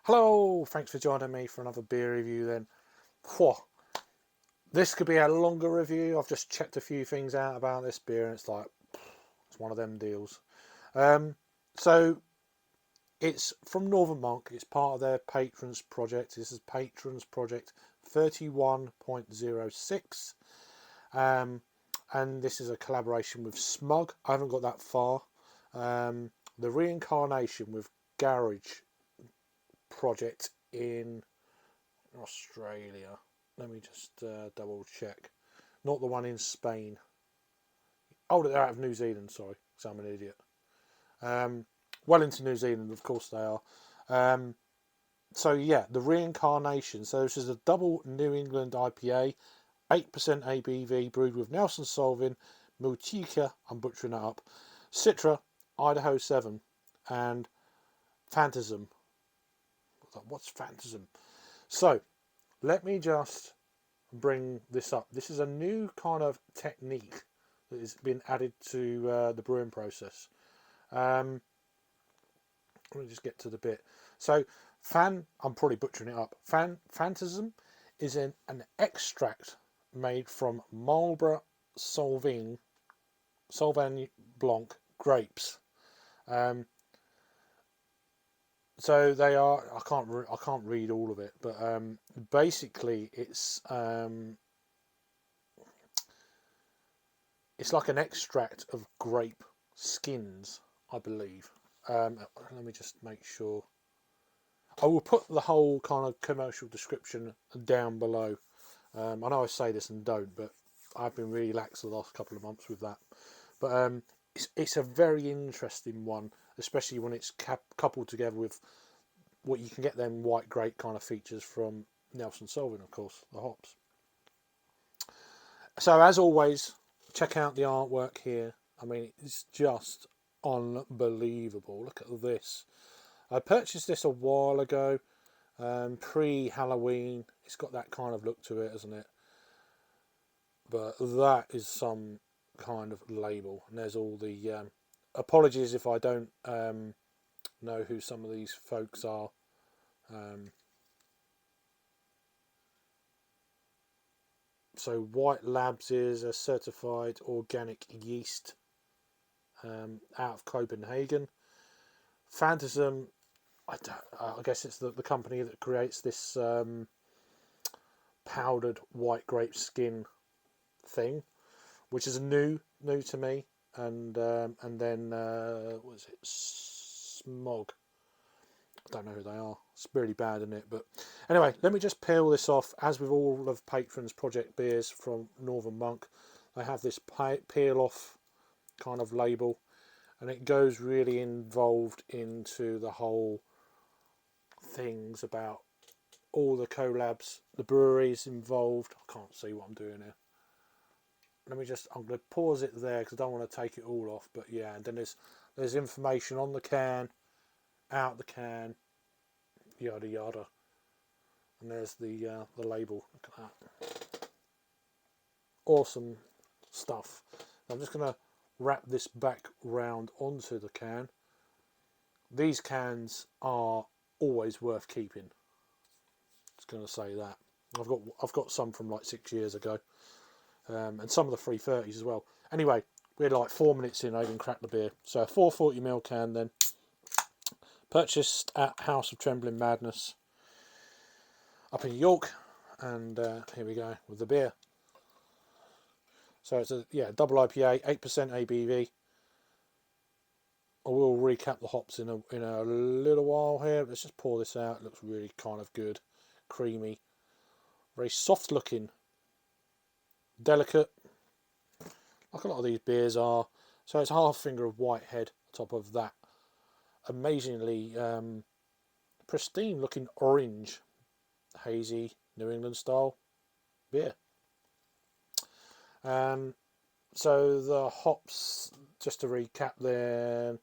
Hello, thanks for joining me for another beer review then. Whew. This could be a longer review. I've just checked a few things out about this beer and it's like, it's one of them deals. So it's from Northern Monk. It's part of their Patrons project. This is Patrons project 31.06. And this is a collaboration with Smug. I haven't got that far. The Reincarnation with Garage project in Australia. Let me just double check. Not the one in Spain. Oh, they're out of New Zealand, sorry, because I'm an idiot. Well into New Zealand, of course they are. So yeah, the Reincarnation. So this is a double New England IPA, 8% ABV, brewed with Nelson Sauvin, Motueka, I'm butchering that up, Citra, Idaho 7, and Phantasm. What's Phantasm? So let me just bring this up. This is a new kind of technique that has been added to the brewing process. Let me just get to the bit. So I'm probably butchering it up. Phantasm is an extract made from Marlborough Sauvignon Blanc grapes. So they are. I can't read all of it, but basically it's like an extract of grape skins, I believe. Let me just make sure. I will put the whole kind of commercial description down below. I know I say this and don't, but I've been really lax the last couple of months with that. But it's a very interesting one, especially when it's coupled together with what you can get them white grape kind of features from Nelson Sauvin, of course, the hops. So as always, check out the artwork here. I mean, it's just unbelievable. Look at this. I purchased this a while ago, pre-Halloween. It's got that kind of look to it, hasn't it? But that is some kind of label. And there's all the apologies if I don't know who some of these folks are. So White Labs is a certified organic yeast out of Copenhagen. Phantasm, I guess it's the company that creates this powdered white grape skin thing, which is new to me. And then what is it? Smug. I don't know who they are. It's really bad, isn't it? But anyway, let me just peel this off. As with all of Patrons Project beers from Northern Monk, they have this peel off kind of label, and it goes really involved into the whole things about all the collabs, the breweries involved. I can't see what I'm doing here. I'm going to pause it there because I don't want to take it all off. But yeah, and then there's information on the can, out the can, yada yada, and there's the label. Look at that, awesome stuff. I'm just going to wrap this back round onto the can. These cans are always worth keeping. Just going to say that. I've got some from like 6 years ago, and some of the 330s as well. Anyway, we're like 4 minutes in, I even cracked the beer. So a 440ml can then. Purchased at House of Trembling Madness up in York, and here we go with the beer. So it's a double IPA, 8% ABV. I will recap the hops in a little while here. Let's just pour this out. It looks really kind of good, creamy, very soft looking, delicate, like a lot of these beers are. So it's half finger of Whitehead on top of that amazingly pristine looking orange, hazy New England style beer. So the hops, just to recap then,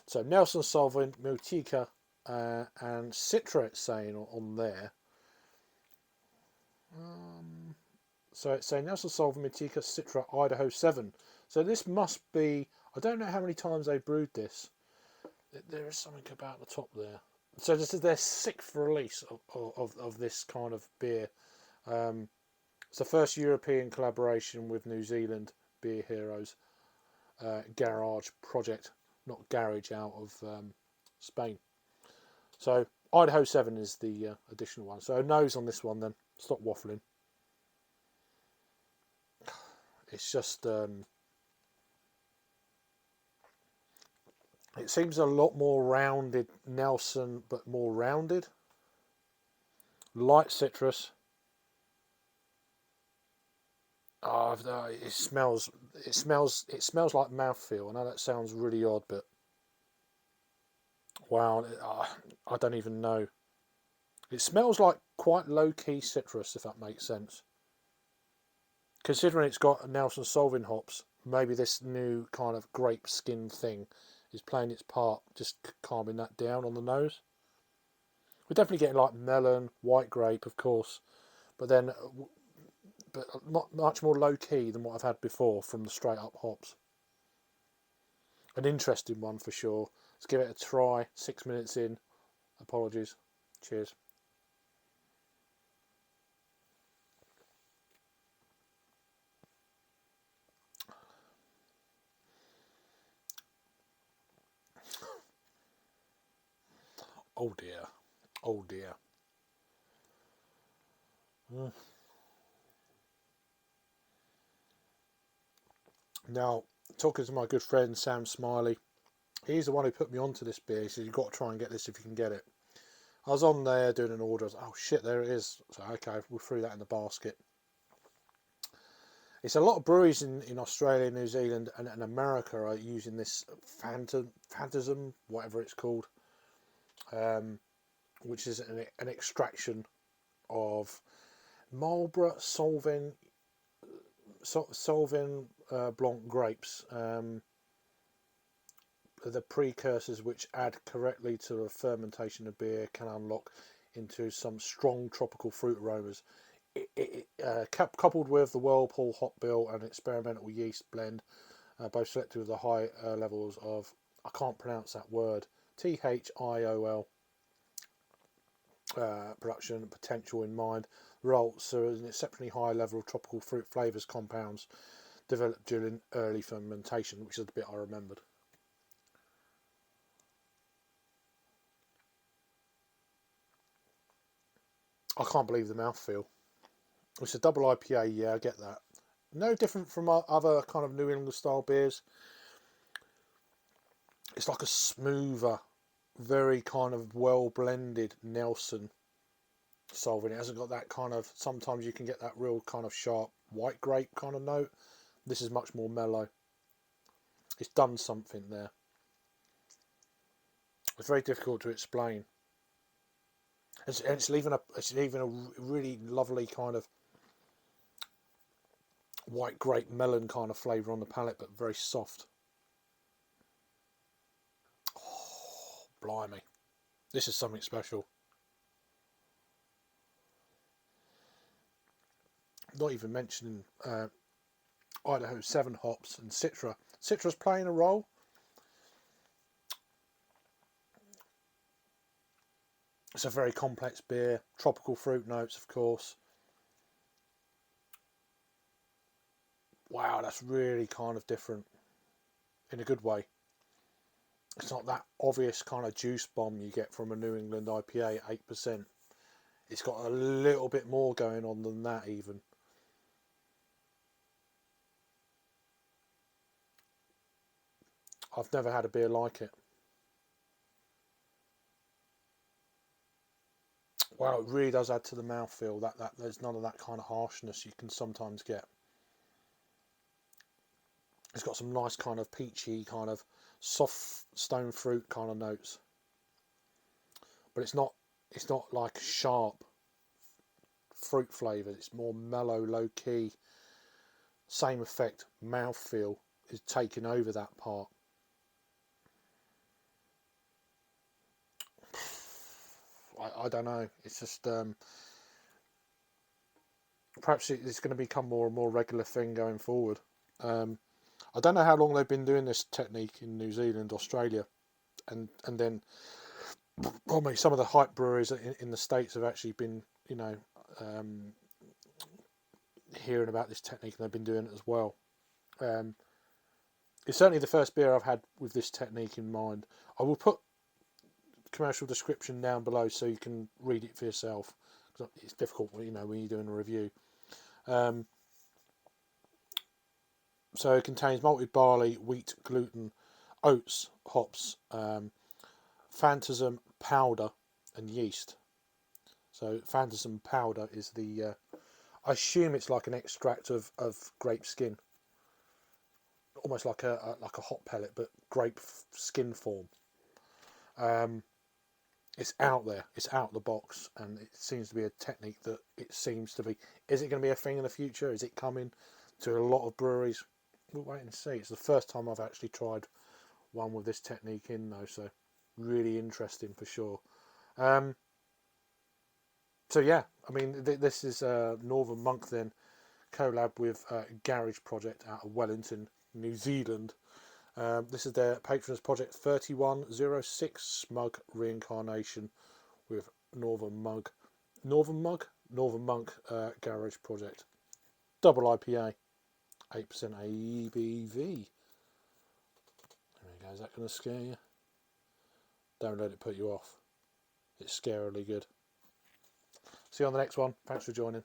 so Nelson Sauvin, Motueka, and Citra, it's saying on there. So it's saying Nelson Sauvin, Motueka, Citra, Idaho 7. So this must be, I don't know how many times they brewed this. There is something about the top there. So this is their 6th release of this kind of beer. It's the first European collaboration with New Zealand beer heroes, Garage Project, not Garage, out of Spain. So Idaho 7 is the additional one. So nose on this one then. Stop waffling. It's just it seems a lot more rounded Nelson, but more rounded. Light citrus. Oh, it smells like mouthfeel. I know that sounds really odd, but wow, I don't even know. It smells like quite low-key citrus, if that makes sense. Considering it's got Nelson Sauvin hops, maybe this new kind of grape skin thing is playing its part, just calming that down on the nose. We're definitely getting like melon, white grape, of course, but then but not much more low-key than what I've had before from the straight-up hops. An interesting one for sure. Let's give it a try. 6 minutes in. Apologies. Cheers. Oh dear. Oh dear. Now, talking to my good friend Sam Smiley, he's the one who put me onto this beer. He said, you've got to try and get this if you can get it. I was on there doing an order. I was like, oh shit, there it is. So, okay, we threw that in the basket. It's a lot of breweries in Australia, New Zealand, and America are using this Phantasm, whatever it's called, which is an extraction of Marlborough Sauvignon Blanc grapes. The precursors which add correctly to the fermentation of beer can unlock into some strong tropical fruit aromas. Coupled with the whirlpool hop bill and experimental yeast blend, both selected with the high levels of, I can't pronounce that word, THIOL production potential in mind, results are an exceptionally high level of tropical fruit flavours compounds developed during early fermentation, which is the bit I remembered. I can't believe the mouthfeel. It's a double IPA, yeah, I get that. No different from other kind of New England style beers. It's like a smoother, very kind of well blended Nelson Sauvin. It hasn't got that kind of, sometimes you can get that real kind of sharp white grape kind of note. This is much more mellow. It's done something there. It's very difficult to explain. It's leaving a really lovely kind of white grape melon kind of flavour on the palate, but very soft. Oh, blimey. This is something special. Not even mentioning Idaho 7 hops and Citra. Citra's playing a role. It's a very complex beer. Tropical fruit notes, of course. Wow, that's really kind of different in a good way. It's not that obvious kind of juice bomb you get from a New England IPA, 8%. It's got a little bit more going on than that even. I've never had a beer like it. Wow, it really does add to the mouthfeel. That there's none of that kind of harshness you can sometimes get. It's got some nice kind of peachy, kind of soft stone fruit kind of notes. But it's not like sharp fruit flavour. It's more mellow, low key. Same effect, mouthfeel is taking over that part. I don't know. It's just perhaps it's going to become more and more regular thing going forward. I don't know how long they've been doing this technique in New Zealand, Australia, and then probably some of the hype breweries in the States have actually been, you know, hearing about this technique, and they've been doing it as well. It's certainly the first beer I've had with this technique in mind. I will put commercial description down below so you can read it for yourself. It's difficult, you know, when you're doing a review. So it contains malted barley, wheat, gluten, oats, hops, Phantasm powder, and yeast. So Phantasm powder is the, I assume it's like an extract of grape skin, almost like a hot pellet, but grape skin form. It's out there, it's out the box, and it seems to be a technique that it seems to be. Is it going to be a thing in the future? Is it coming to a lot of breweries? We'll wait and see. It's the first time I've actually tried one with this technique in, though, so really interesting for sure. So yeah, I mean, this is Northern Monk then, collab with Garage Project out of Wellington, New Zealand. This is their Patrons Project 3106 Smug Reincarnation with Northern Monk Garage Project. Double IPA, 8% ABV. There we go. Is that going to scare you? Don't let it put you off. It's scarily good. See you on the next one. Thanks for joining.